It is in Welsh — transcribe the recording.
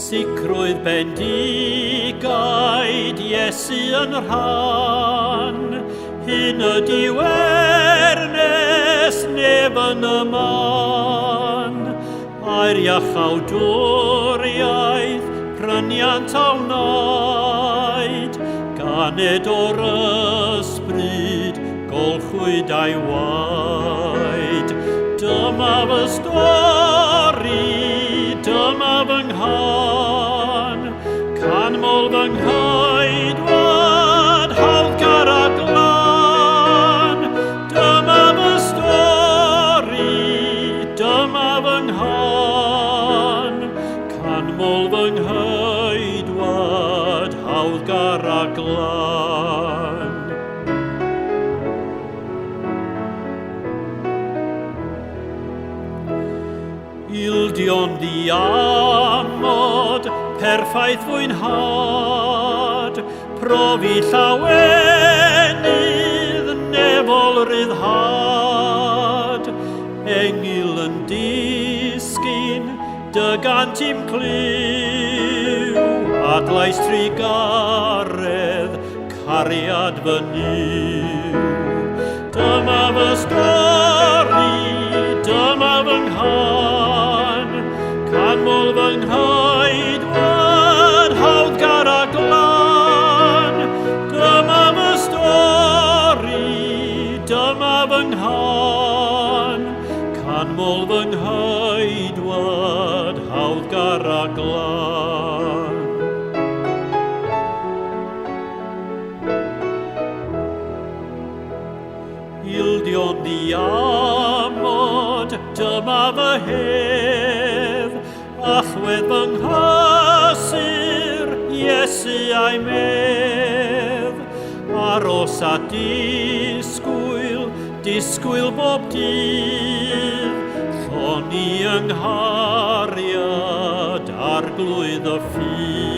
Sicrwydd bendigaid Iesu yn rhan, hyn ydi wernes neb yn y man. A'r iachawdwriaeth pryniant a wnaed, ganed o'r ysbryd golchwyd a'i waed. Dyma fy stori, dyma fy nghan, canmol fy nghaedwad, hawlgar a glân. Dyma fy stori, dyma fy nghan, canmol fy nghaedwad, hawlgar a glân. Ildion ddiamod, perffaith fwynhad, profi llawenydd, nefol ryddhad. Engil yn disgyn, dygant i'm cliw, adlais trigaredd, cariad fy niw. Dyma fy stori, dyma fy nghan, canmol fy nghaedwad, hawlgar a glân. Dyma fy stori, dyma fy nghan, canmol fy nghaedwad, hawlgar a glân. Ildion ddiamod, dyma fy hedd, allwedd fy nghysur, Iesu a'i medd. Aros a disgwyl, disgwyl bob dydd, lloni yng nghariad, arglwydd y ffydd.